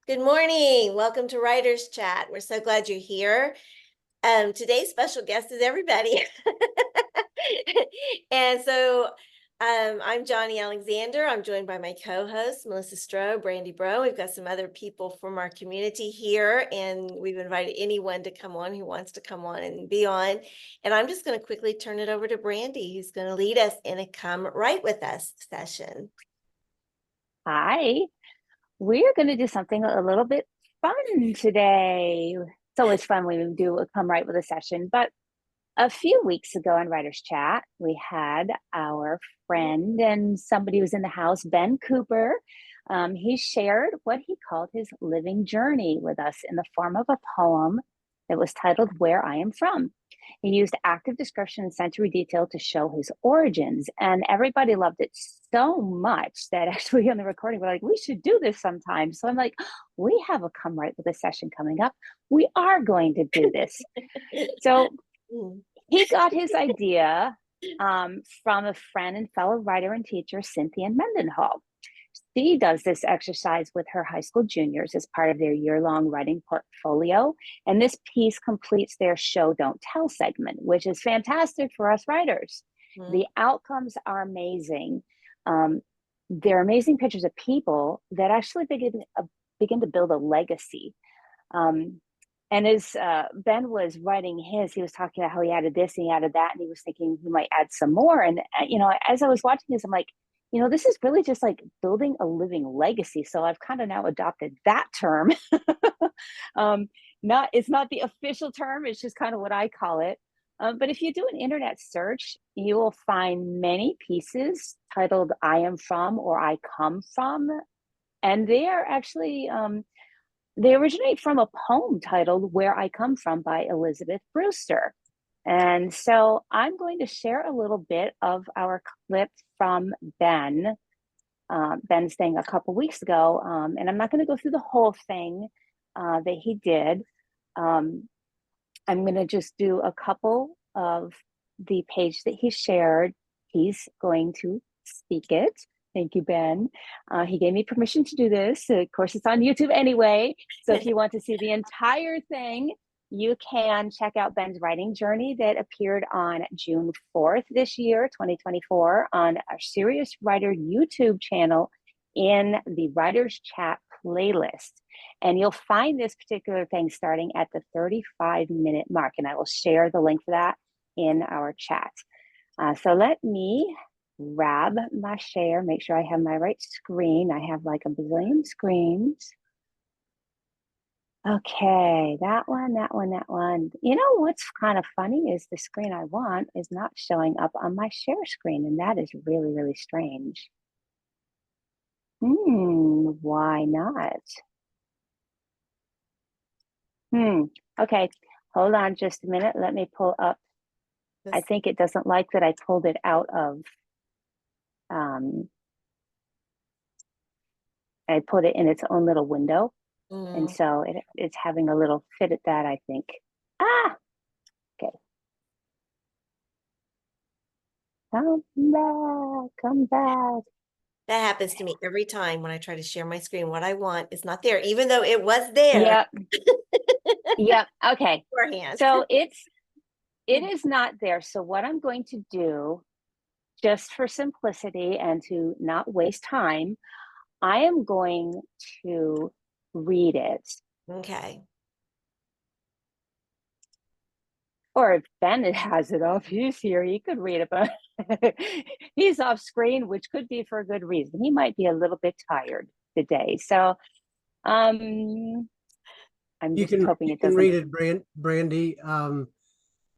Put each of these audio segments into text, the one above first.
Good morning. Welcome to Writers Chat. We're so glad you're here. Today's special guest is everybody. And so I'm Johnny Alexander. I'm joined by my co-host, Melissa Stroh, Brandy Brow. We've got some other people from our community here, and we've invited anyone to come on who wants to come on and be on. And I'm just going to quickly turn it over to Brandy, who's going to lead us in a Come Write With Us session. Hi, we are going to do something a little bit fun today. It's always fun when we do a Come Write With a session, but a few weeks ago on Writers Chat, we had our friend and somebody who's in the house, Ben Cooper. He shared what he called his living journey with us in the form of a poem that was titled Where I Am From. He used active description and sensory detail to show his origins, and everybody loved it so much that actually on the recording, we're like, we should do this sometime. So I'm like, we have a Come Write With a session coming up. We are going to do this. So he got his idea from a friend and fellow writer and teacher, Cynthia Mendenhall. She does this exercise with her high school juniors as part of their year-long writing portfolio. And this piece completes their show Don't Tell segment, which is fantastic for us writers. The outcomes are amazing. They're amazing pictures of people that actually begin to build a legacy. And as Ben was writing his, he was talking about how he added this and he added that, and he was thinking he might add some more. And, as I was watching this, I'm like, this is really just like building a living legacy. So I've kind of now adopted that term. It's not the official term. It's just kind of what I call it. But if you do an internet search, you will find many pieces titled I Am From or I Come From. And they are actually, they originate from a poem titled Where I Come From by Elizabeth Brewster. And so I'm going to share a little bit of our clip from Ben. Ben's thing a couple weeks ago, and I'm not going to go through the whole thing that he did. I'm going to just do a couple of the page that he shared. He's going to speak it. Thank you, Ben. He gave me permission to do this. Of course, it's on YouTube anyway. So if you want to see the entire thing, you can check out Ben's writing journey that appeared on June 4th this year, 2024, on our Serious Writer YouTube channel in the Writers Chat playlist. And you'll find this particular thing starting at the 35-minute mark. And I will share the link for that in our chat. So let me grab my share, make sure I have my right screen. I have like a bazillion screens. Okay, that one. You know what's kind of funny is the screen I want is not showing up on my share screen, and that is really, really strange. Why not? Okay, hold on just a minute. Let me pull up. I think it doesn't like that I pulled it out of, I put it in its own little window. And so it's having a little fit at that, I think. Okay. Come back. That happens to me every time when I try to share my screen. What I want is not there, even though it was there. Yep. Okay. Beforehand. So it is not there. So what I'm going to do, just for simplicity and to not waste time, I am going to read it. Okay. Or if Ben has it off, he's here, he could read it, but he's off screen, which could be for a good reason. He might be a little bit tired today. So I'm just hoping it doesn't. You can read it, Brandy.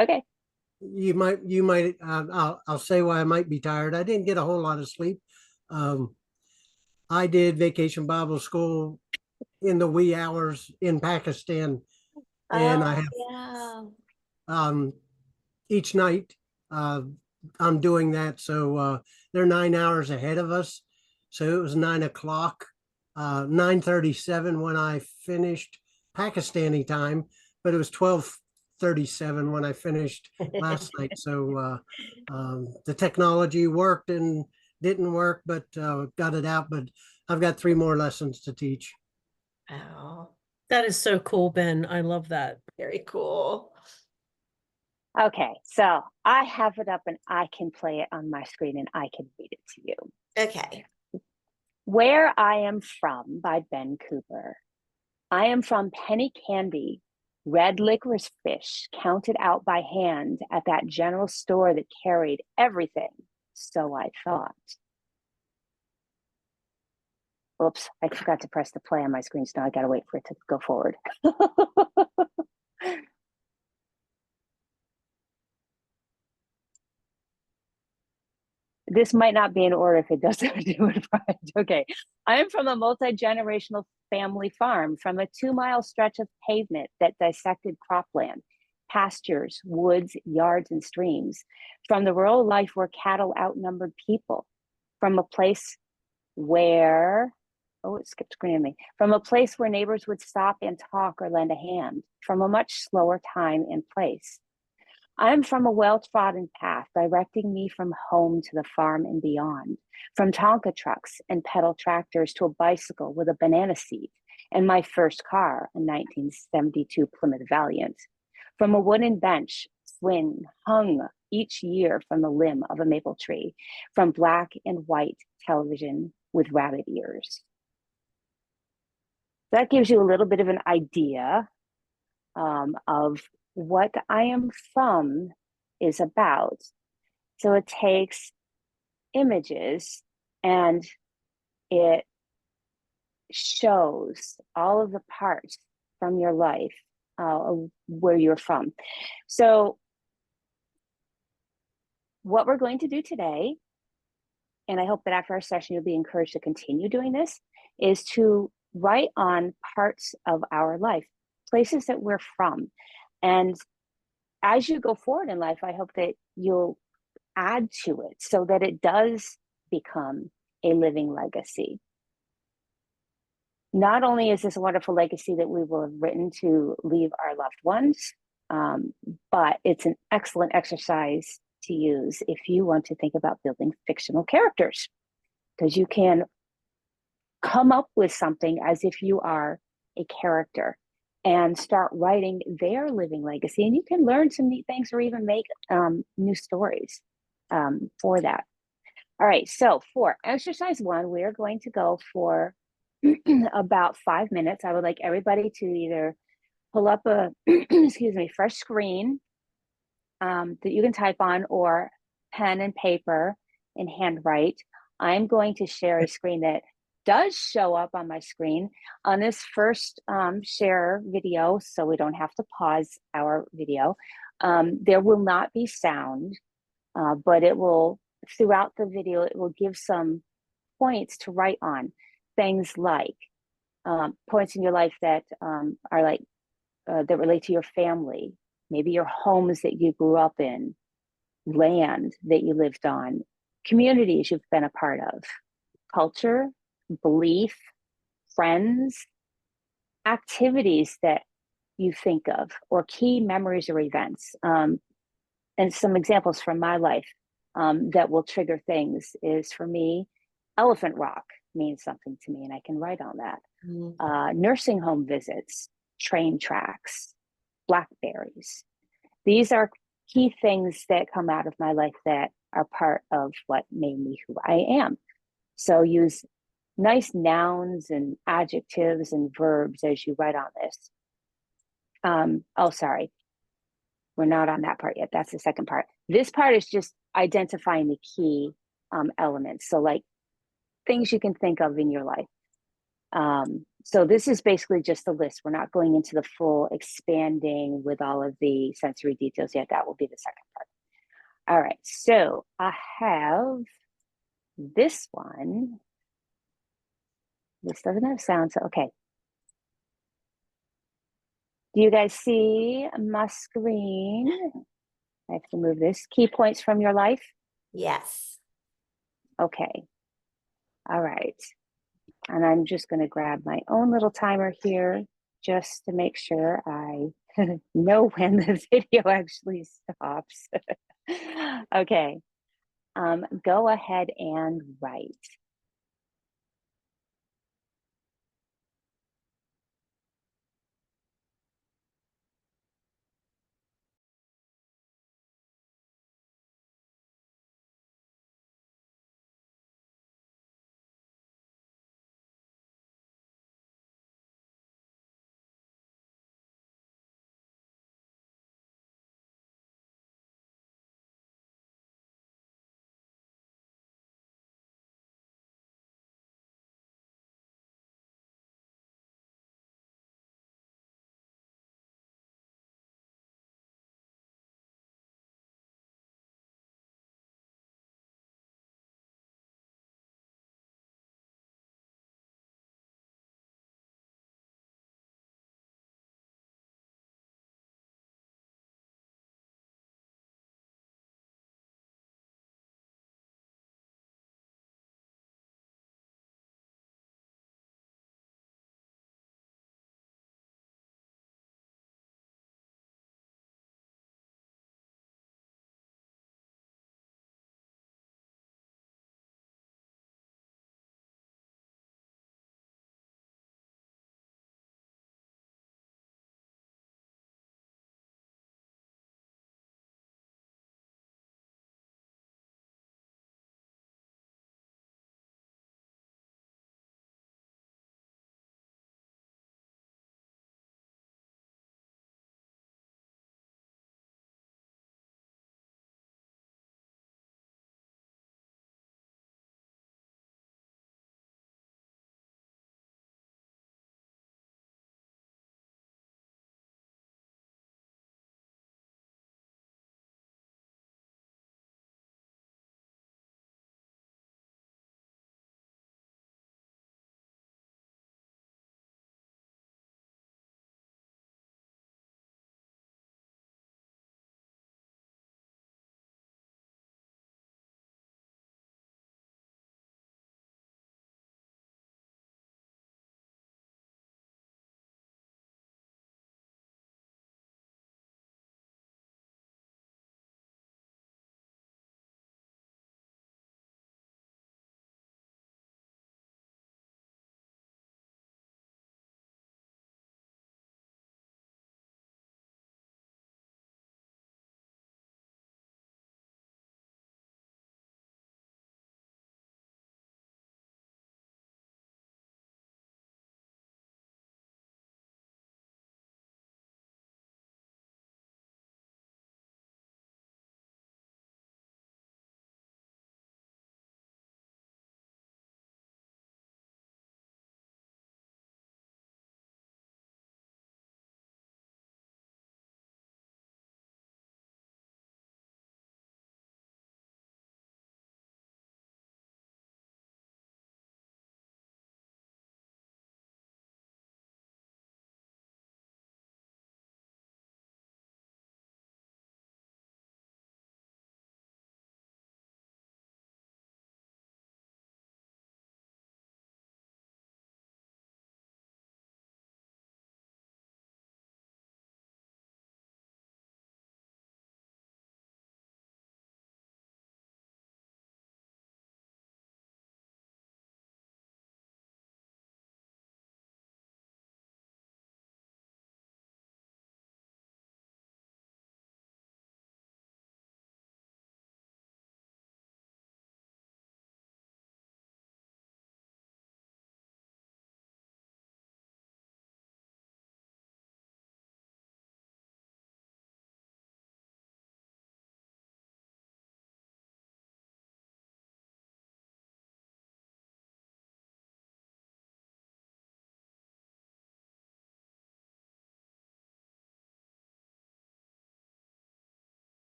Okay. You might, I'll say why I might be tired. I didn't get a whole lot of sleep. I did Vacation Bible School in the wee hours in Pakistan. And I have, each night, I'm doing that. So they're 9 hours ahead of us. So it was 9 o'clock, 9:37 when I finished Pakistani time, but it was 12:37 when I finished last night. So the technology worked and didn't work, but got it out. But I've got 3 more lessons to teach. Wow. That is so cool, Ben. I love that. Very cool. Okay, so I have it up and I can play it on my screen and I can read it to you. Okay. Where I Am From by Ben Cooper. I am from penny candy, red licorice fish counted out by hand at that general store that carried everything. So I thought. Oops, I forgot to press the play on my screen, so now I gotta wait for it to go forward. This might not be in order if it doesn't do it right. Okay. I am from a multi-generational family farm, from a 2-mile stretch of pavement that dissected cropland, pastures, woods, yards, and streams, from the rural life where cattle outnumbered people, from a place where, oh, it skipped screen me, from a place where neighbors would stop and talk or lend a hand, from a much slower time and place. I am from a well-trodden path, directing me from home to the farm and beyond, from Tonka trucks and pedal tractors to a bicycle with a banana seat, and my first car, a 1972 Plymouth Valiant, from a wooden bench swing hung each year from the limb of a maple tree, from black and white television with rabbit ears. That gives you a little bit of an idea of what I Am From is about. So it takes images and it shows all of the parts from your life where you're from. So what we're going to do today, and I hope that after our session you'll be encouraged to continue doing this, is to write on parts of our life, places that we're from. And as you go forward in life, I hope that you'll add to it so that it does become a living legacy. Not only is this a wonderful legacy that we will have written to leave our loved ones, but it's an excellent exercise to use if you want to think about building fictional characters, because you can come up with something as if you are a character and start writing their living legacy, and you can learn some neat things or even make new stories for that. All right, so for exercise 1, we're going to go for about 5 minutes. I would like everybody to either pull up a excuse me, fresh screen that you can type on, or pen and paper and handwrite. I'm going to share a screen that does show up on my screen on this first share video, so we don't have to pause our video. There will not be sound, but it will, throughout the video, it will give some points to write on. Things like points in your life that are like, that relate to your family, maybe your homes that you grew up in, land that you lived on, communities you've been a part of, culture, belief, friends, activities that you think of, or key memories or events. And some examples from my life that will trigger things is, for me, Elephant Rock means something to me, and I can write on that. Nursing home visits, train tracks, blackberries. These are key things that come out of my life that are part of what made me who I am. So use nice nouns and adjectives and verbs as you write on this. Oh, sorry. We're not on that part yet. That's the second part. This part is just identifying the key elements. So like things you can think of in your life. So this is basically just a list. We're not going into the full expanding with all of the sensory details yet. That will be the second part. All right, so I have this one. This doesn't have sound, so okay. Do you guys see my screen? I have to move this. Key points from your life? Yes. Okay. All right. And I'm just going to grab my own little timer here just to make sure I know when the video actually stops. Okay. Go ahead and write.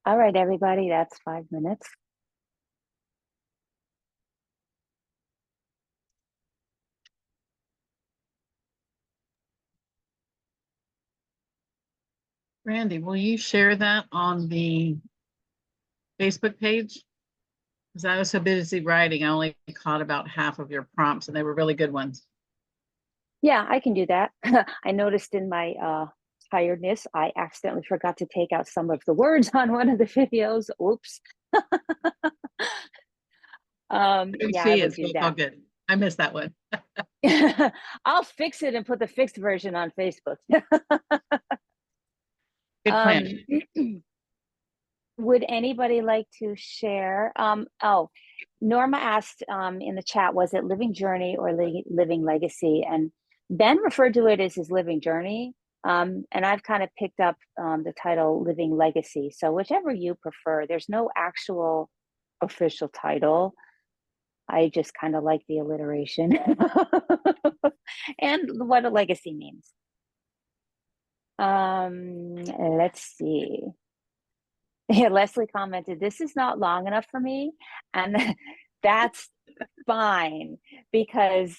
All right, everybody, that's 5 minutes. Brandy, will you share that on the Facebook page? Because I was so busy writing, I only caught about half of your prompts and they were really good ones. Yeah, I can do that. I noticed in my tiredness, I accidentally forgot to take out some of the words on one of the videos. Oops. Yeah, I See will it, so do it's all that. good. I missed that one. I'll fix it and put the fixed version on Facebook. Good plan. Would anybody like to share? Oh, Norma asked in the chat, was it Living Journey or Living Legacy? And Ben referred to it as his Living Journey. And I've kind of picked up the title Living Legacy. So whichever you prefer, there's no actual official title. I just kind of like the alliteration and what a legacy means. Let's see. Yeah, Leslie commented, this is not long enough for me. And that's fine because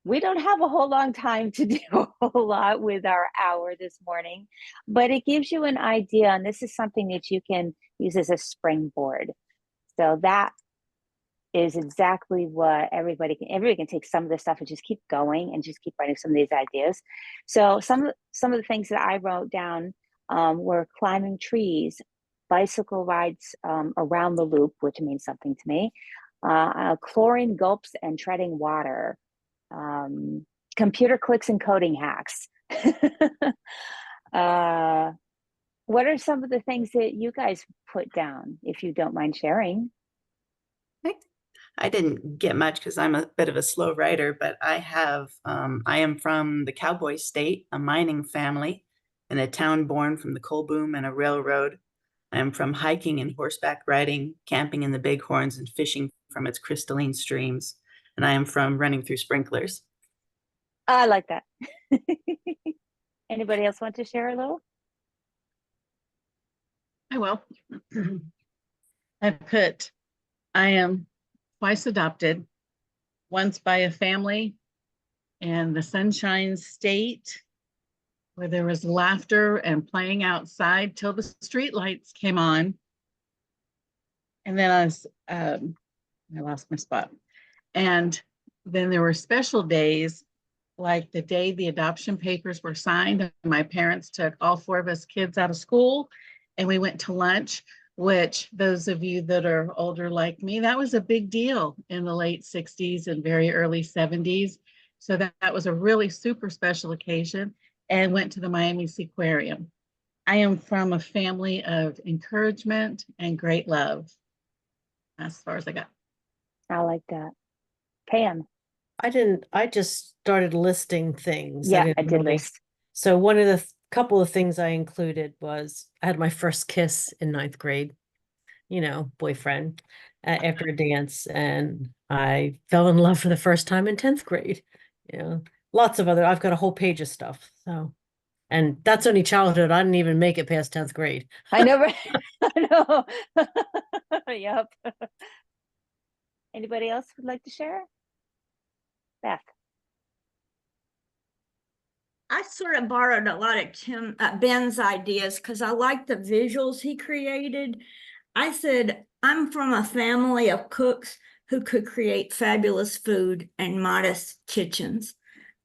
we don't have a whole long time to do a whole lot with our hour this morning, but it gives you an idea. And this is something that you can use as a springboard. So that is exactly what everybody can take some of this stuff and just keep going and just keep writing some of these ideas. So some of the things that I wrote down were climbing trees, bicycle rides around the loop, which means something to me, chlorine gulps and treading water, computer clicks and coding hacks. What are some of the things that you guys put down, if you don't mind sharing? I didn't get much because I'm a bit of a slow writer, but I am from the cowboy state, a mining family, in a town born from the coal boom and a railroad. I am from hiking and horseback riding, camping in the bighorns, and fishing from its crystalline streams. And I am from running through sprinklers. I like that. Anybody else want to share a little? I will. I am twice adopted, once by a family in the Sunshine State where there was laughter and playing outside till the street lights came on. And then I lost my spot. And then there were special days, like the day the adoption papers were signed, and my parents took all 4 of us kids out of school and we went to lunch, which those of you that are older like me, that was a big deal in the late 60s and very early 70s. So that was a really super special occasion, and went to the Miami Seaquarium. I am from a family of encouragement and great love. That's as far as I got. I like that. Pam. I just started listing things. Yeah, I did list. So one of the couple of things I included was I had my first kiss in 9th grade, boyfriend, after a dance, and I fell in love for the first time in 10th grade. Lots of other, I've got a whole page of stuff. So, and that's only childhood. I didn't even make it past 10th grade. I know, right? I know. Yep. Anybody else would like to share? Beth. I sort of borrowed a lot of Ben's ideas because I like the visuals he created. I said, I'm from a family of cooks who could create fabulous food and modest kitchens.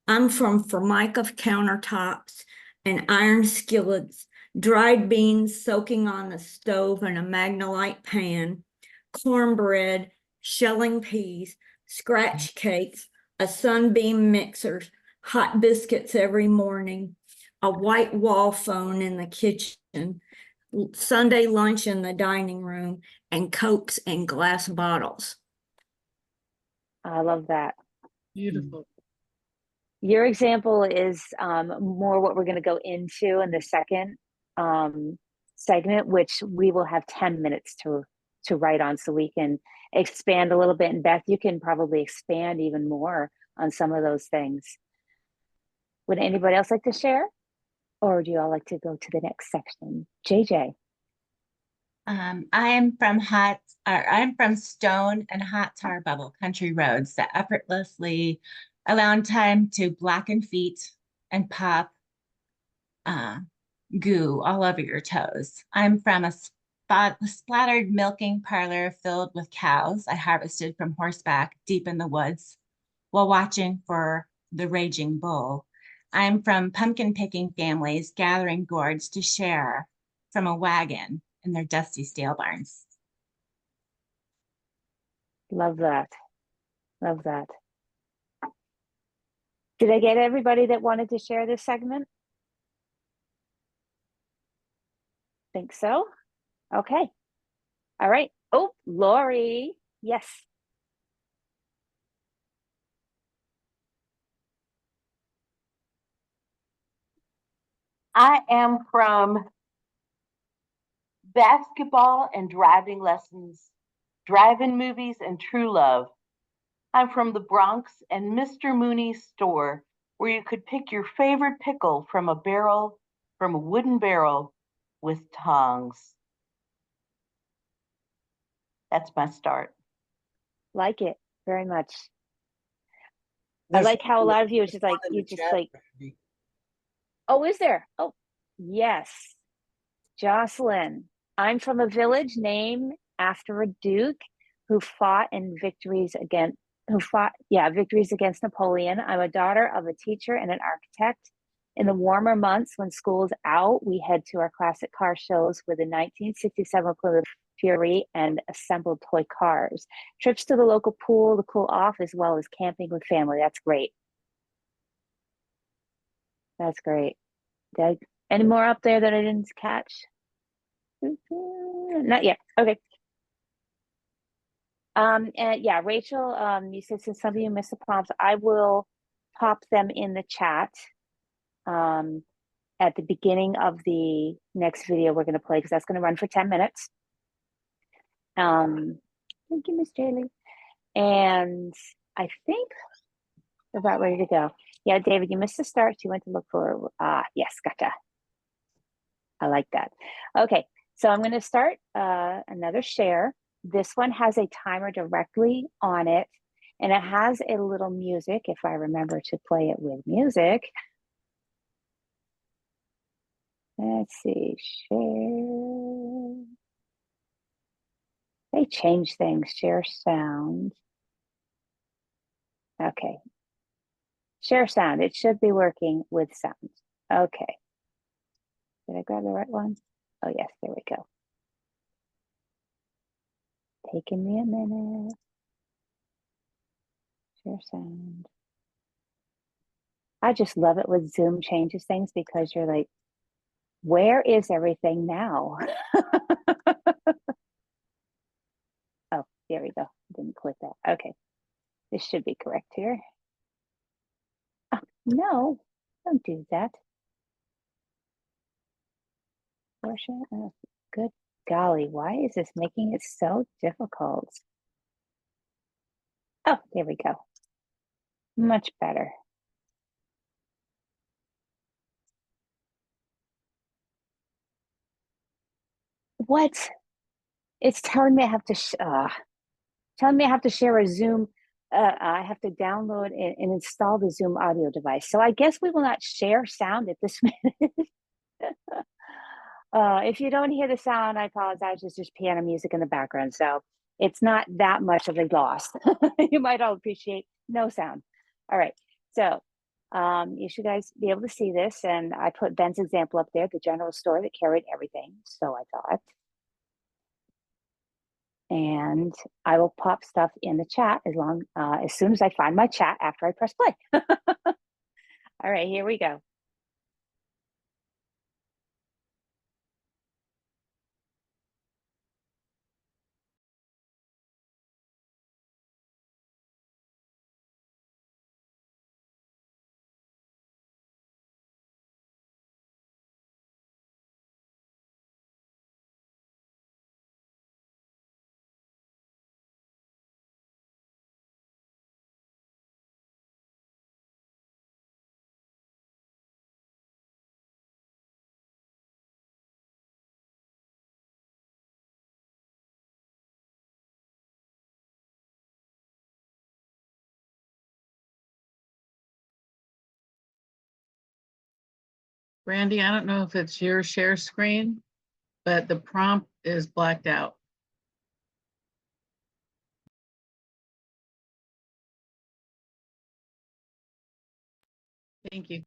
I'm from Formica countertops and iron skillets, dried beans soaking on the stove in a Magnolite pan, cornbread, shelling peas, scratch cakes, a sunbeam mixer, hot biscuits every morning, a white wall phone in the kitchen, Sunday lunch in the dining room, and Cokes in glass bottles. I love that. Beautiful. Your example is more what we're going to go into in the second segment, which we will have 10 minutes to write on, so we can expand a little bit. And Beth, you can probably expand even more on some of those things. Would anybody else like to share? Or do you all like to go to the next section? JJ. I'm from Stone and Hot Tar Bubble country roads that effortlessly allow time to blacken feet and pop uh, goo all over your toes. I'm from a splattered milking parlor filled with cows I harvested from horseback deep in the woods while watching for the raging bull. I'm from pumpkin picking families gathering gourds to share from a wagon in their dusty stale barns. Love that. Love that. Did I get everybody that wanted to share this segment? Think so? Okay. All right. Oh, Lori. Yes. I am from basketball and driving lessons, drive-in movies, and true love. I'm from the Bronx and Mr. Mooney's store, where you could pick your favorite pickle from a wooden barrel with tongs. That's my start. Like it very much. I like how a lot of you are just like, oh, is there? Oh, yes. Jocelyn, I'm from a village named after a duke who fought victories against Napoleon. I'm a daughter of a teacher and an architect. In the warmer months when school's out, we head to our classic car shows with a 1967 Plymouth Fury and assembled toy cars. Trips to the local pool to cool off, as well as camping with family. That's great. That's great. Any more up there that I didn't catch? Not yet. Okay. And yeah, Rachel, you said since some of you missed the prompts, I will pop them in the chat at the beginning of the next video we're going to play, because that's going to run for 10 minutes. Thank you, Miss Jaylee. And I think we're about ready to go. Yeah, David, you missed the start. So you went to look for, yes, gotcha. I like that. Okay, so I'm going to start another share. This one has a timer directly on it, and it has a little music, if I remember to play it with music. Let's see, share. They change things, share sound. Okay. Share sound, it should be working with sound. Okay. Did I grab the right one? Oh yes, there we go. Taking me a minute. Share sound. I just love it when Zoom changes things, because you're like, where is everything now? Oh, there we go. Didn't click that. Okay. This should be correct here. Oh, no, don't do that. Portia, oh, good golly, why is this making it so difficult? Oh, there we go. Much better. What? It's telling me I have to share a Zoom. I have to download and install the Zoom audio device. So I guess we will not share sound at this minute. If you don't hear the sound, I apologize. It's just piano music in the background. So it's not that much of a loss. You might all appreciate no sound. All right. So you should guys be able to see this. And I put Ben's example up there, the general store that carried everything. So I thought. And I will pop stuff in the chat as soon as I find my chat after I press play. All right, here we go. Brandy, I don't know if it's your share screen, but the prompt is blacked out. Thank you.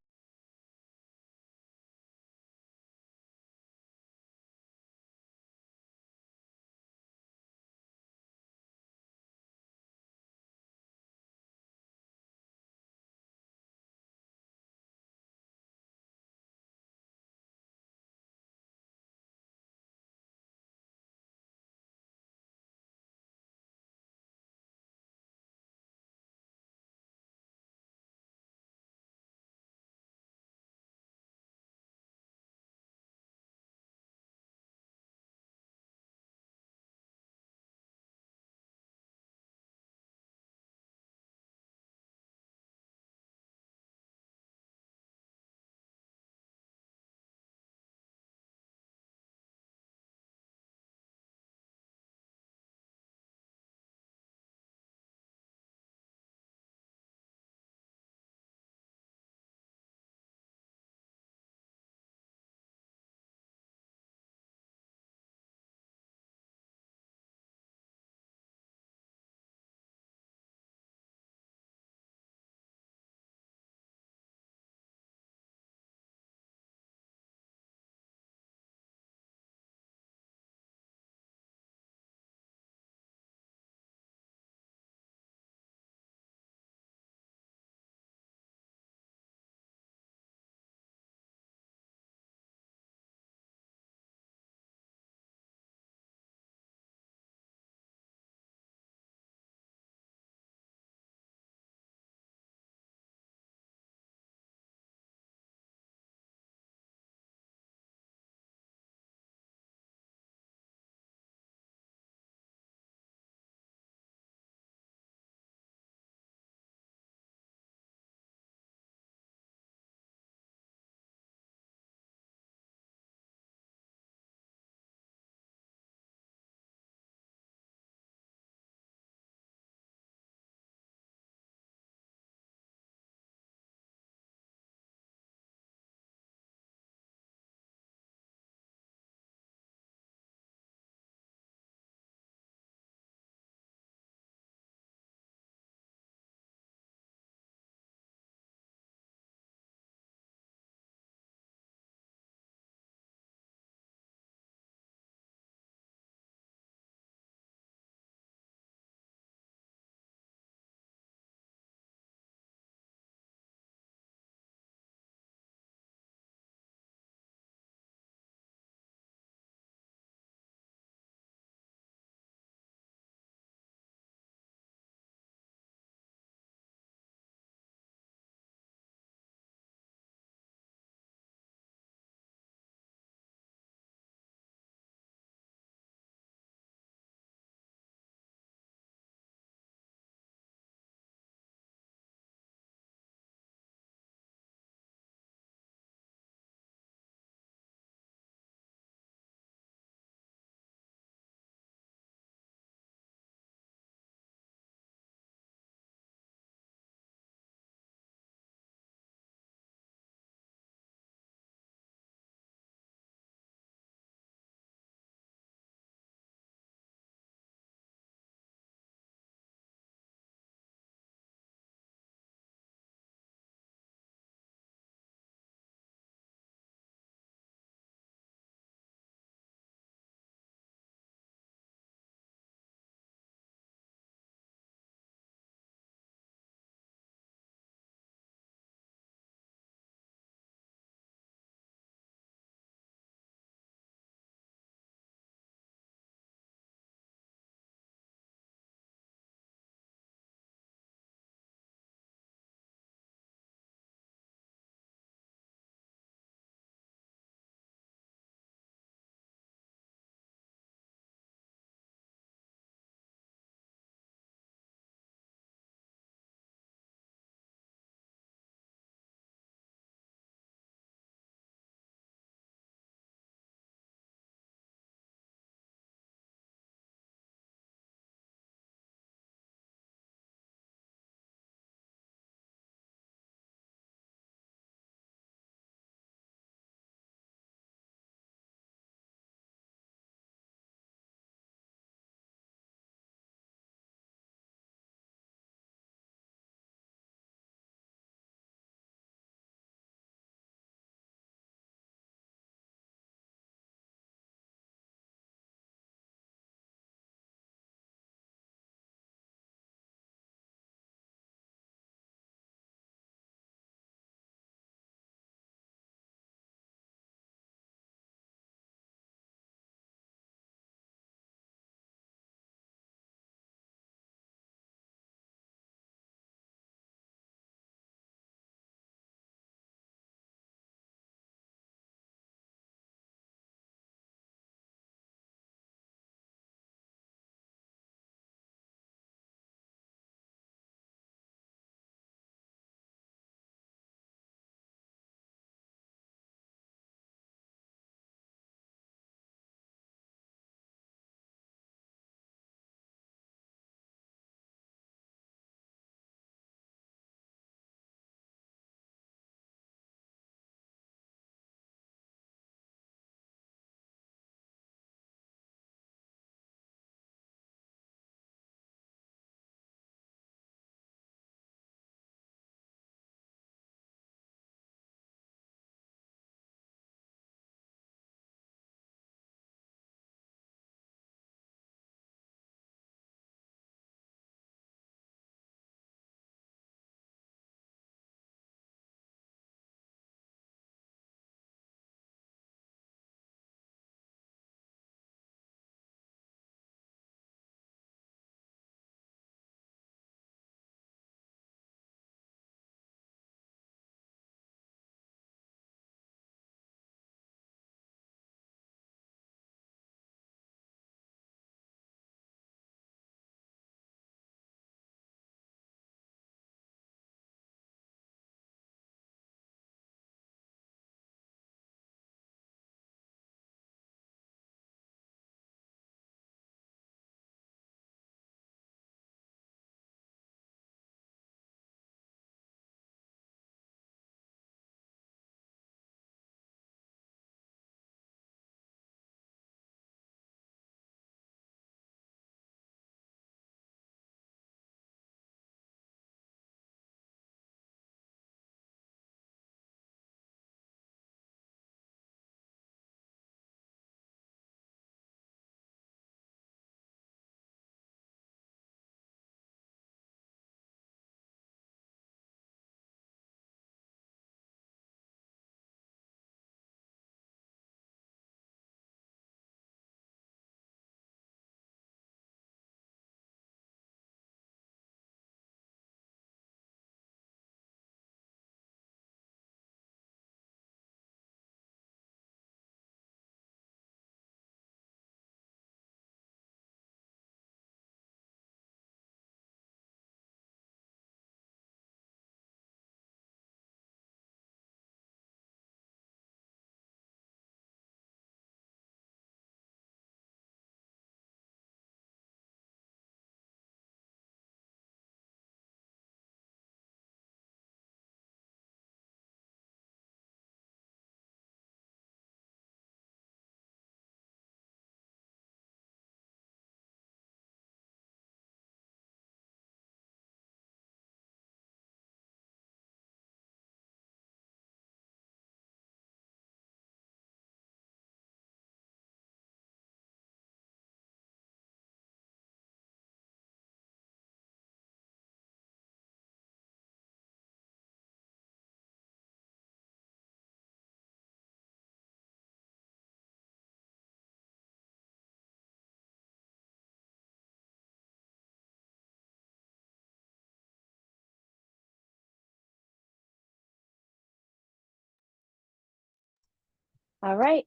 All right,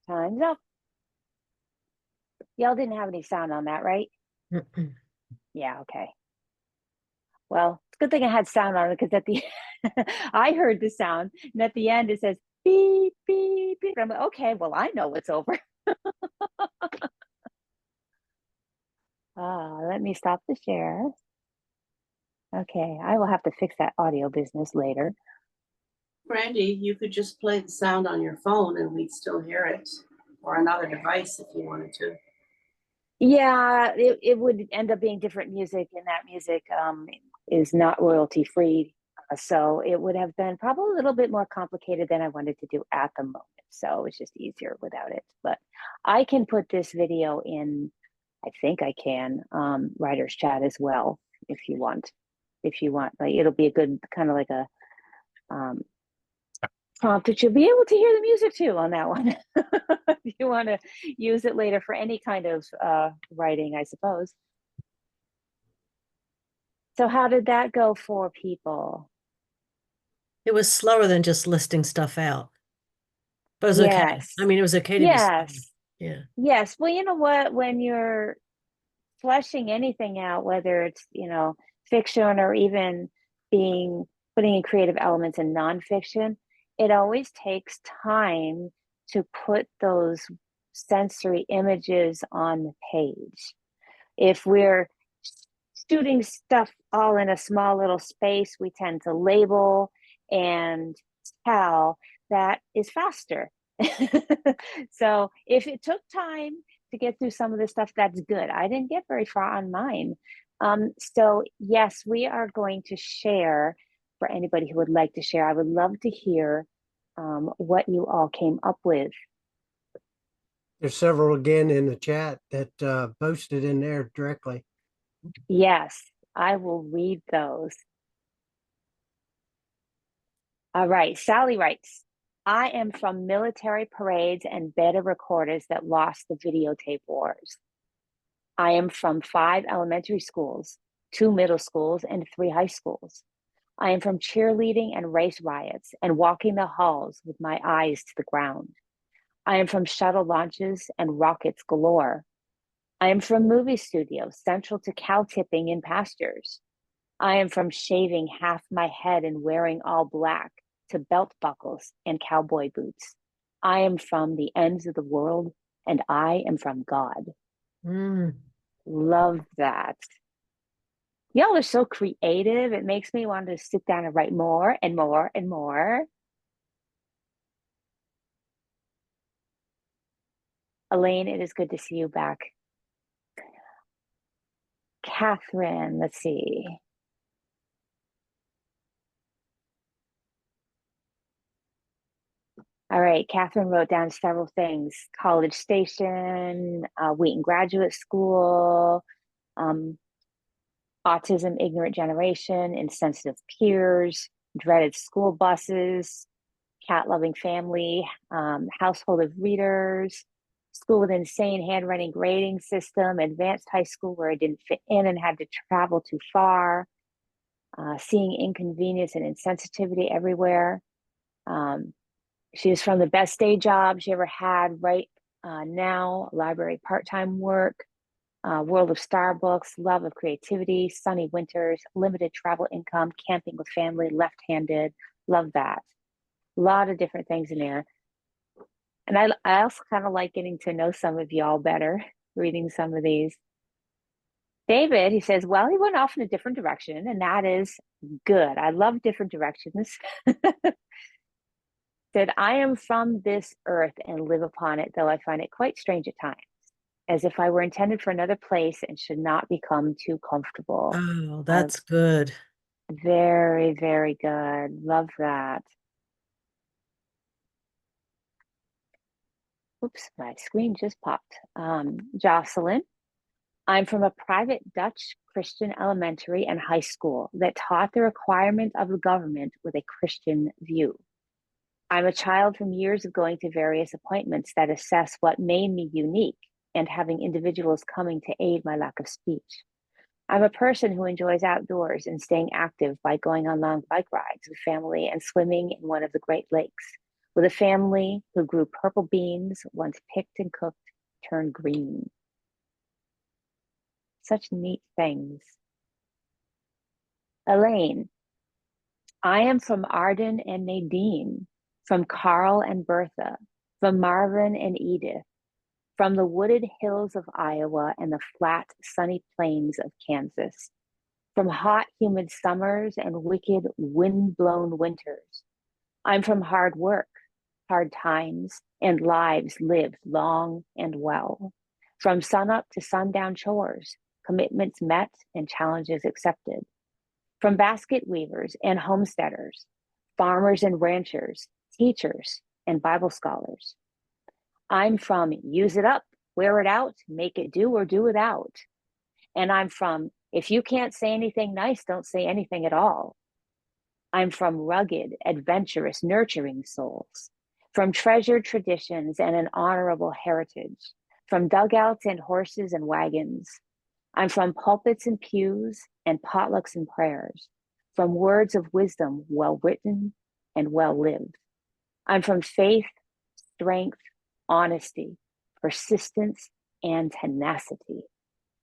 time's up. Y'all didn't have any sound on that, right? Mm-mm. Yeah, okay. Well, it's a good thing I had sound on it because at the I heard the sound, and at the end it says beep, beep, beep. I'm like, okay, well, I know it's over. Let me stop the share. Okay, I will have to fix that audio business later. Brandy, you could just play the sound on your phone and we'd still hear it, or another device if you wanted to. Yeah, it would end up being different music, and that music is not royalty free. So it would have been probably a little bit more complicated than I wanted to do at the moment. So it's just easier without it. But I can put this video in, I think I can, writer's chat as well, if you want. If you want, like it'll be a good kind of like a prompt that you'll be able to hear the music too on that one. If you want to use it later for any kind of writing, I suppose. So how did that go for people? It was slower than just listing stuff out. But it was okay. Yes. I mean, it was okay to be slow. Yes. Yeah. Yes. Well, you know what? When you're fleshing anything out, whether it's, fiction or even putting in creative elements in nonfiction, it always takes time to put those sensory images on the page. If we're shooting stuff all in a small little space, we tend to label and tell. That is faster. So if it took time to get through some of this stuff, that's good. I didn't get very far on mine. So yes, we are going to share for anybody who would like to share. I would love to hear what you all came up with. There's several again in the chat that posted in there directly. Yes, I will read those. All right, Sally writes, I am from military parades and beta recorders that lost the videotape wars. I am from 5 elementary schools, 2 middle schools, and 3 high schools. I am from cheerleading and race riots and walking the halls with my eyes to the ground. I am from shuttle launches and rockets galore. I am from movie studios central to cow tipping in pastures. I am from shaving half my head and wearing all black to belt buckles and cowboy boots. I am from the ends of the world and I am from God. Love that. Y'all are so creative. It makes me want to sit down and write more and more and more. Elaine, it is good to see you back. Catherine, let's see. All right, Catherine wrote down several things. College Station, Wheaton Graduate School, autism, ignorant generation, insensitive peers, dreaded school buses, cat-loving family, household of readers, school with insane handwriting grading system, advanced high school where I didn't fit in and had to travel too far, seeing inconvenience and insensitivity everywhere. She was from the best day job she ever had right now, library part-time work, world of Starbucks, love of creativity, sunny winters, limited travel income, camping with family, left-handed, love that. A lot of different things in there. And I also kind of like getting to know some of y'all better, reading some of these. David, he says, well, he went off in a different direction, and that is good. I love different directions. Said, I am from this earth and live upon it, though I find it quite strange at times, as if I were intended for another place and should not become too comfortable. Oh, that's good. Very, very good. Love that. Oops, my screen just popped. Jocelyn, I'm from a private Dutch Christian elementary and high school that taught the requirement of the government with a Christian view. I'm a child from years of going to various appointments that assess what made me unique and having individuals coming to aid my lack of speech. I'm a person who enjoys outdoors and staying active by going on long bike rides with family and swimming in one of the Great Lakes with a family who grew purple beans, once picked and cooked, turned green. Such neat things. Elaine, I am from Arden and Nadine, from Carl and Bertha, from Marvin and Edith, from the wooded hills of Iowa and the flat, sunny plains of Kansas, from hot, humid summers and wicked, wind-blown winters. I'm from hard work, hard times, and lives lived long and well, from sunup to sundown chores, commitments met and challenges accepted, from basket weavers and homesteaders, farmers and ranchers, teachers and Bible scholars. I'm from use it up, wear it out, make it do or do without. And I'm from if you can't say anything nice, don't say anything at all. I'm from rugged, adventurous, nurturing souls, from treasured traditions and an honorable heritage, from dugouts and horses and wagons. I'm from pulpits and pews and potlucks and prayers, from words of wisdom well written and well lived. I'm from faith, strength, honesty, persistence, and tenacity,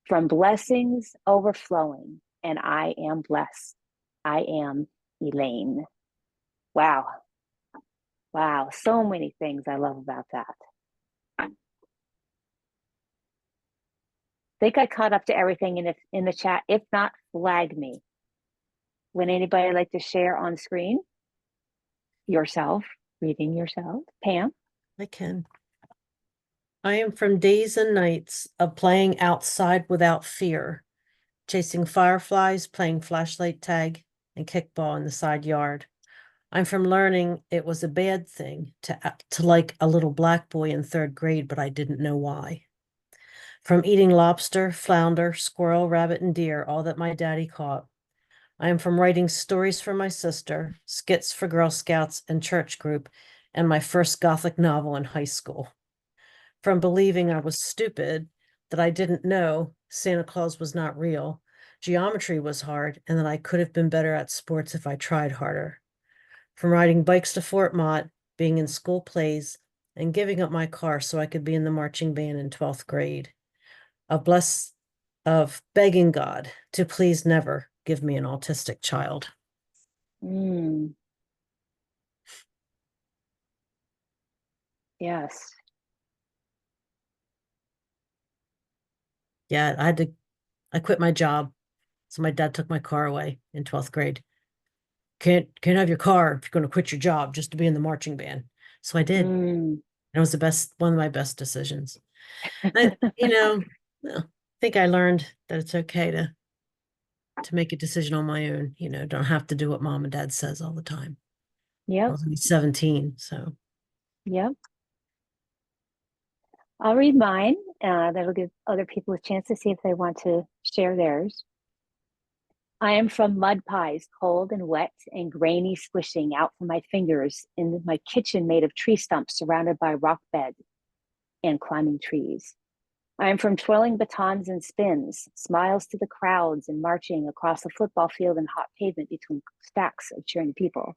from blessings overflowing, and I am blessed. I am Elaine. Wow. Wow. So many things I love about that. I think I caught up to everything in the chat. If not, flag me. Would anybody like to share on screen? Yourself, reading yourself. Pam? I can. I am from days and nights of playing outside without fear, chasing fireflies, playing flashlight tag, and kickball in the side yard. I'm from learning it was a bad thing to like a little black boy in 3rd grade, but I didn't know why. From eating lobster, flounder, squirrel, rabbit, and deer, all that my daddy caught. I am from writing stories for my sister, skits for Girl Scouts and church group, and my first Gothic novel in high school. From believing I was stupid, that I didn't know Santa Claus was not real, geometry was hard, and that I could have been better at sports if I tried harder. From riding bikes to Fort Mott, being in school plays, and giving up my car so I could be in the marching band in 12th grade. Of begging God to please never give me an autistic child. Yes. Yeah, I quit my job. So my dad took my car away in 12th grade. Can't have your car if you're going to quit your job just to be in the marching band. So I did. It was one of my best decisions. I think I learned that it's okay to make a decision on my own. Don't have to do what mom and dad says all the time. Yep. I was only 17, so. Yep. I'll read mine. That'll give other people a chance to see if they want to share theirs. I am from mud pies, cold and wet and grainy squishing out from my fingers in my kitchen made of tree stumps surrounded by rock bed and climbing trees. I am from twirling batons and spins, smiles to the crowds and marching across the football field and hot pavement between stacks of cheering people.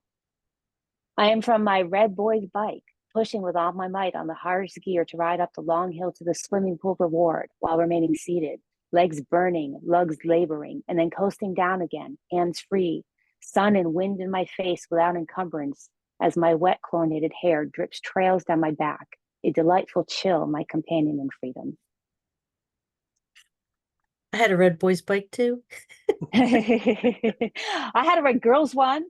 I am from my red boy's bike, pushing with all my might on the hardest gear to ride up the long hill to the swimming pool reward while remaining seated, legs burning, lugs laboring, and then coasting down again, hands free, sun and wind in my face without encumbrance as my wet chlorinated hair drips trails down my back, a delightful chill, my companion in freedom. I had a red boy's bike too. I had a red girl's one,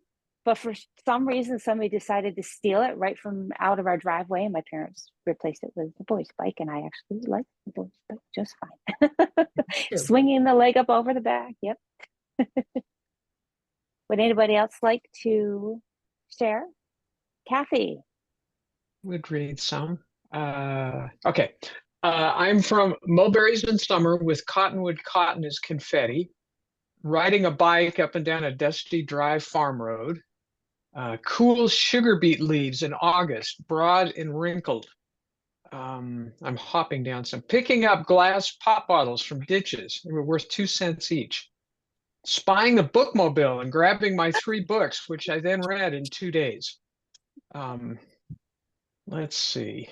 but for some reason, somebody decided to steal it right from out of our driveway, and my parents replaced it with the boy's bike, and I actually liked the boy's bike just fine. Swinging the leg up over the back, yep. Would anybody else like to share? Kathy. Would read some. Okay. I'm from Mulberries in summer with cottonwood cotton as confetti, riding a bike up and down a dusty, dry farm road. Cool sugar beet leaves in August, broad and wrinkled. I'm hopping down some, picking up glass pop bottles from ditches. They were worth 2 cents each. Spying the bookmobile and grabbing my 3 books, which I then read in 2 days. let's see.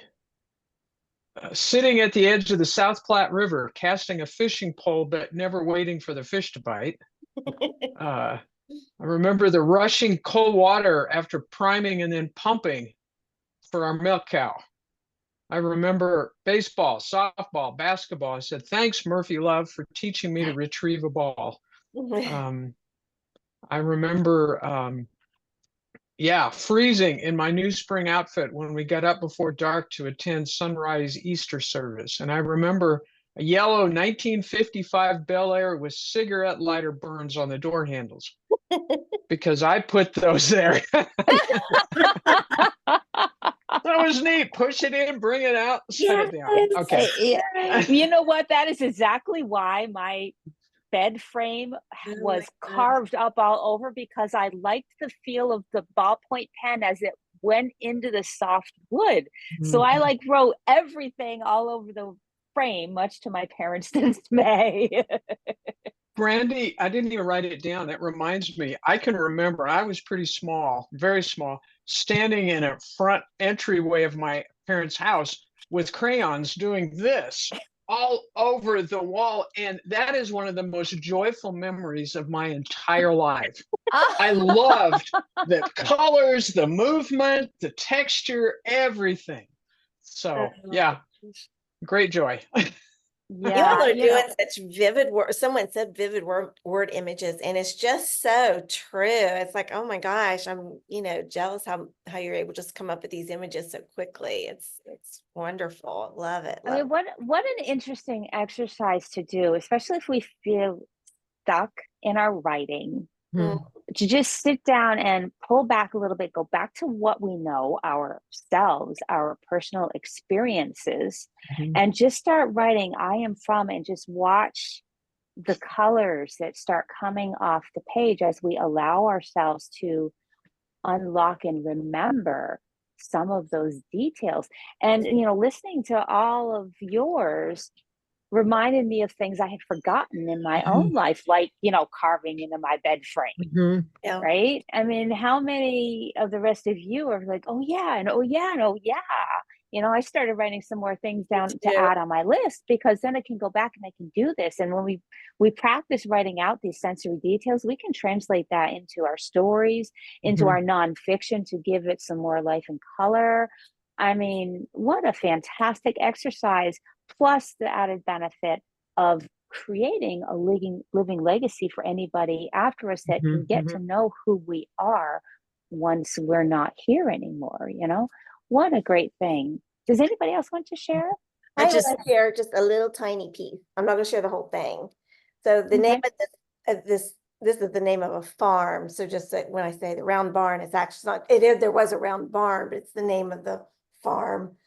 Sitting at the edge of the South Platte River, casting a fishing pole, but never waiting for the fish to bite. I remember the rushing cold water after priming and then pumping for our milk cow. I remember baseball, softball, basketball. I said, thanks, Murphy Love, for teaching me to retrieve a ball. I remember, freezing in my new spring outfit when we got up before dark to attend sunrise Easter service. And I remember a yellow 1955 Bel Air with cigarette lighter burns on the door handles because I put those there. That was neat. Push it in, bring it out, set it down. Okay. You know what? That is exactly why my bed frame was carved up all over, because I liked the feel of the ballpoint pen as it went into the soft wood. So I wrote everything all over the frame, much to my parents' dismay. Brandy, I didn't even write it down. That reminds me, I can remember I was pretty small, very small, standing in a front entryway of my parents' house with crayons doing this all over the wall. And that is one of the most joyful memories of my entire life. I loved the colors, the movement, the texture, everything. So yeah, great joy. You all are doing such vivid word. Someone said vivid word images, and it's just so true. It's like, oh my gosh, I'm, jealous how you're able to just come up with these images so quickly. It's wonderful. Love it. I mean, what an interesting exercise to do, especially if we feel stuck in our writing. To just sit down and pull back a little bit, go back to what we know ourselves, our personal experiences, and just start writing I am from, and just watch the colors that start coming off the page as we allow ourselves to unlock and remember some of those details. And, listening to all of yours reminded me of things I had forgotten in my own life, like, carving into my bed frame, right? I mean, how many of the rest of you are like, oh yeah, and oh yeah, and oh yeah. I started writing some more things down to add on my list, because then I can go back and I can do this. And when we practice writing out these sensory details, we can translate that into our stories, into our nonfiction, to give it some more life and color. I mean, what a fantastic exercise. Plus the added benefit of creating a living legacy for anybody after us that can get to know who we are once we're not here anymore. What a great thing. Does anybody else want to share? I want to share just a little tiny piece. I'm not going to share the whole thing. So the name of this is the name of a farm. So just when I say the round barn, it's actually not, there was a round barn, but it's the name of the farm,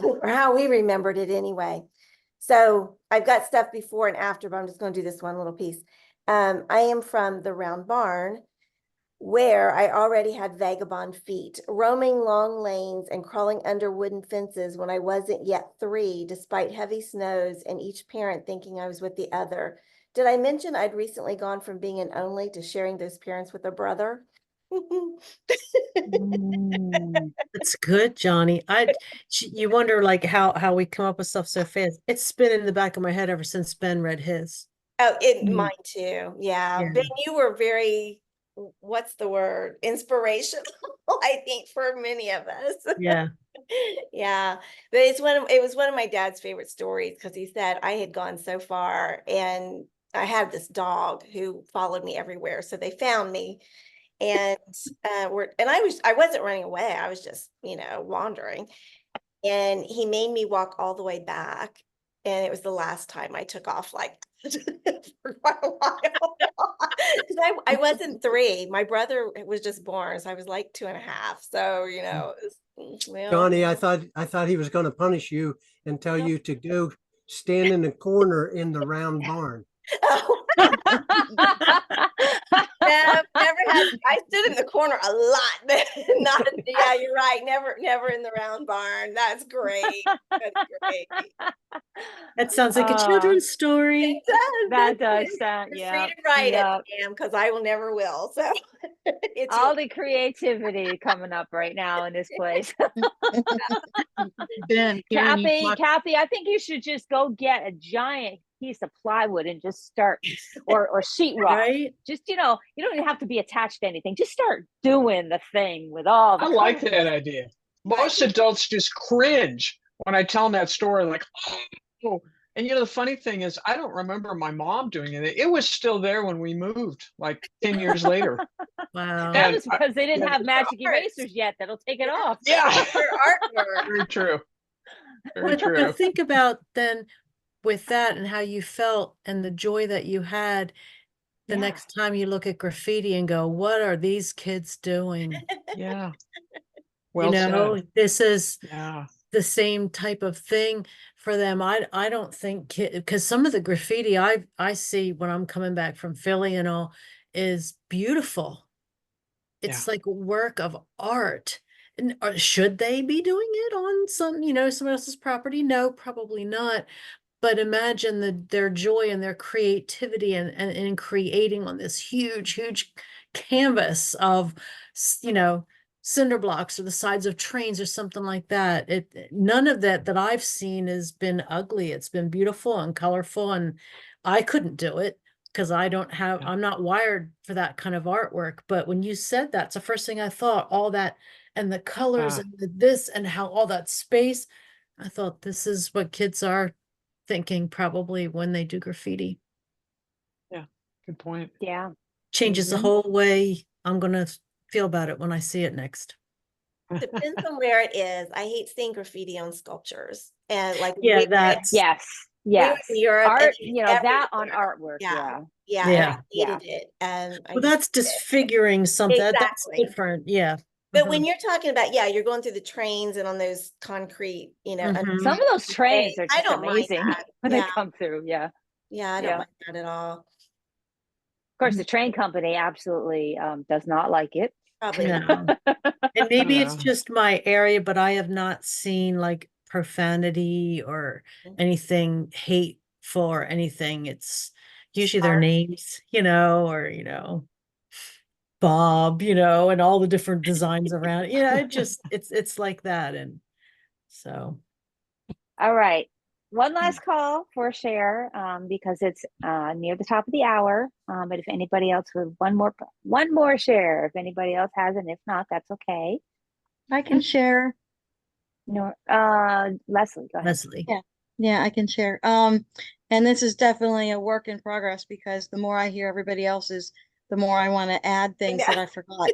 or how we remembered it anyway. So I've got stuff before and after, but I'm just going to do this one little piece. I am from the round barn, where I already had vagabond feet, roaming long lanes and crawling under wooden fences when I wasn't yet 3, despite heavy snows and each parent thinking I was with the other. Did I mention I'd recently gone from being an only to sharing those parents with a brother? That's good, Johnny. You wonder how we come up with stuff so fast. It's been in the back of my head ever since Ben read his. Oh, mine too. Yeah. Ben, you were very, what's the word? Inspirational, I think, for many of us. Yeah. Yeah. But it was one of my dad's favorite stories, because he said I had gone so far and I had this dog who followed me everywhere. So they found me. And I wasn't running away. I was just, wandering. And he made me walk all the way back. And it was the last time I took off for quite a while. I wasn't 3. My brother was just born. So I was like 2.5. So, Johnny, I thought he was going to punish you and tell you to go stand in the corner in the round barn. never had. I stood in the corner a lot, but not. Yeah, you're right. Never in the round barn. That's great. That's great. That sounds like a Oh, children's story. It does. that doesn't does it? sound, You're yeah. free to write Yep. it, Pam, because I will never will. So it's All yours. the creativity coming up right now in this place. Ben, hearing you talk, Kathy, I think you should just go get a giant piece of plywood and just start, or sheetrock. Right? Just, you don't even have to be attached to anything. Just start doing the thing with all the I like colors. that idea. Most adults just cringe when I tell them that story, like, oh. And the funny thing is, I don't remember my mom doing it. It was still there when we moved, like 10 years later. Wow. That And was because they didn't yeah. have magic erasers yet that'll take it off. Yeah. Your artwork. Very true. Very But true. think about then with that and how you felt and the joy that you had the Yeah. next time you look at graffiti and go, what are these kids doing? Yeah. Well said. This is Yeah. the same type of thing for them. I don't think, because some of the graffiti I see when I'm coming back from Philly and all is beautiful. It's like a work of art. And should they be doing it on someone else's property? No, probably not. But imagine their joy and their creativity and in creating on this huge, huge canvas of, cinder blocks or the sides of trains or something like that. None of that I've seen has been ugly. It's been beautiful and colorful, and I couldn't do it because I'm not wired for that kind of artwork. But when you said that's the first thing I thought, all that and the colors and this and how all that space, I thought this is what kids are thinking probably when they do graffiti. Yeah. Good point. Yeah. Changes the whole way I'm going to feel about it when I see it next. Depends on where it is. I hate seeing graffiti on sculptures and Yes. We were in Europe, art, and that on everywhere. artwork. Yeah. Yeah. And I hated it. Well, that's disfiguring something. That's Exactly. different. Yeah. But when you're talking about, you're going through the trains and on those concrete, some of those trains are I just don't mind amazing that. when they come through. Yeah. Yeah, I don't mind that at all. Of course, the train company absolutely does not like it. Probably no. And maybe it's just my area, but I have not seen like profanity or anything hateful or anything. It's usually their names, or Bob, and all the different designs around it. It just it's like that. And so all right. One last call for a share, because it's near the top of the hour. But if anybody else would one more share, if anybody else has it, if not, that's okay. I can share. No, Leslie, go ahead. Leslie. Yeah, I can share. And this is definitely a work in progress because the more I hear everybody else's, the more I want to add things that I forgot.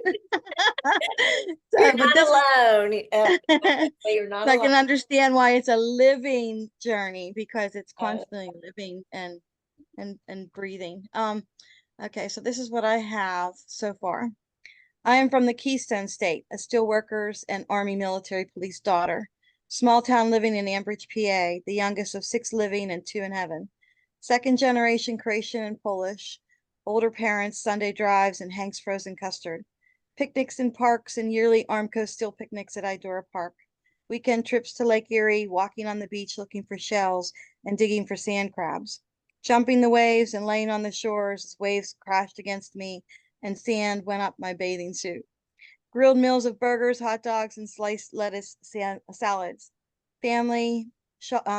You're not alone. You're not I alone. can understand why it's a living journey because it's constantly living and breathing. Okay, so this is what I have so far. I am from the Keystone State, a steelworkers and Army military police daughter. Small town living in Ambridge, PA, the youngest of 6 living and 2 in heaven. Second generation Croatian and Polish. Older parents, Sunday drives, and Hank's frozen custard. Picnics in parks and yearly Armco steel picnics at Idora Park. Weekend trips to Lake Erie, walking on the beach looking for shells and digging for sand crabs. Jumping the waves and laying on the shores as waves crashed against me and sand went up my bathing suit. Grilled meals of burgers, hot dogs, and sliced lettuce salads. Family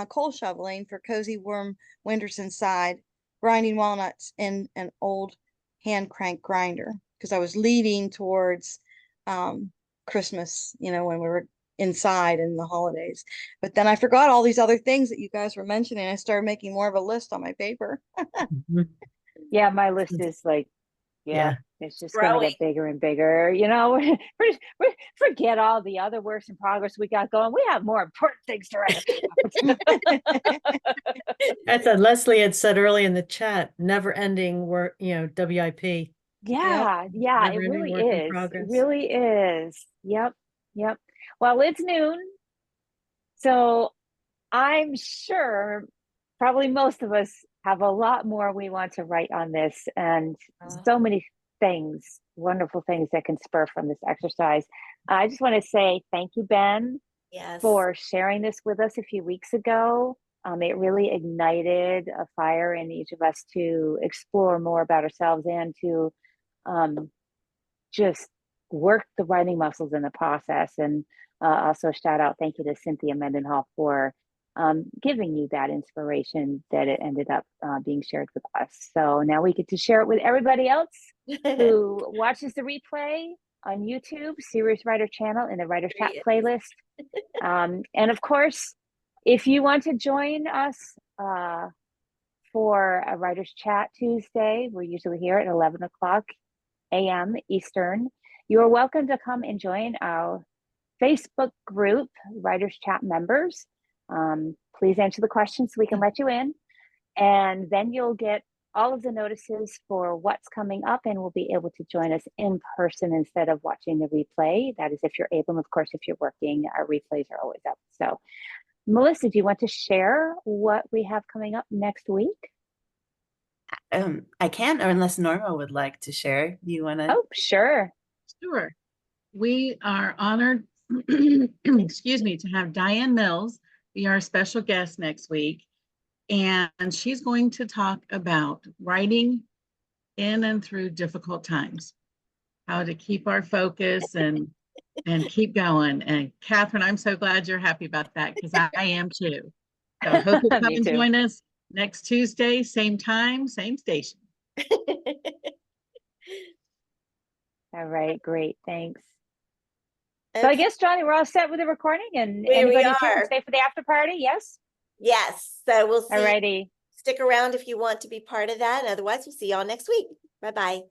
coal shoveling for cozy warm winters inside. Grinding walnuts in an old hand crank grinder because I was leading towards Christmas, when we were inside in the holidays. But then I forgot all these other things that you guys were mentioning. I started making more of a list on my paper. Yeah, my list is like, it's just going to get bigger and bigger. Forget all the other works in progress we got going. We have more important things to write about. That's what Leslie had said early in the chat, never ending work, WIP. Yeah, it really is. It really is. Yep. Well, it's noon. So I'm sure probably most of us have a lot more we want to write on this, and so many wonderful things that can spur from this exercise. I just want to say thank you, Ben, Yes. for sharing this with us a few weeks ago. It really ignited a fire in each of us to explore more about ourselves and to just work the writing muscles in the process. And also shout out, thank you to Cynthia Mendenhall for giving you that inspiration that it ended up being shared with us. So now we get to share it with everybody else who watches the replay on YouTube, Serious Writer channel in the Writer's Chat playlist. And of course, if you want to join us for a Writer's Chat Tuesday, we're usually here at 11 o'clock a.m. Eastern. You are welcome to come and join our Facebook group, Writer's Chat members. Please answer the questions so we can let you in. And then you'll get all of the notices for what's coming up, and we'll be able to join us in person instead of watching the replay. That is if you're able, and of course, if you're working, our replays are always up. So Melissa, do you want to share what we have coming up next week? I can, or unless Norma would like to share. You want to? Oh, sure. Sure. We are honored, excuse me, to have Diane Mills be our special guest next week. And she's going to talk about writing in and through difficult times, how to keep our focus and keep going. And Catherine, I'm so glad you're happy about that, because I am too. So I hope you come and join us next Tuesday, same time, same station. All right, great, thanks. So I guess, Johnny, we're all set with the recording, and We anybody too are. can stay for the after party, yes? Yes. So we'll see. Alrighty. Stick around if you want to be part of that. Otherwise, we'll see y'all next week. Bye-bye.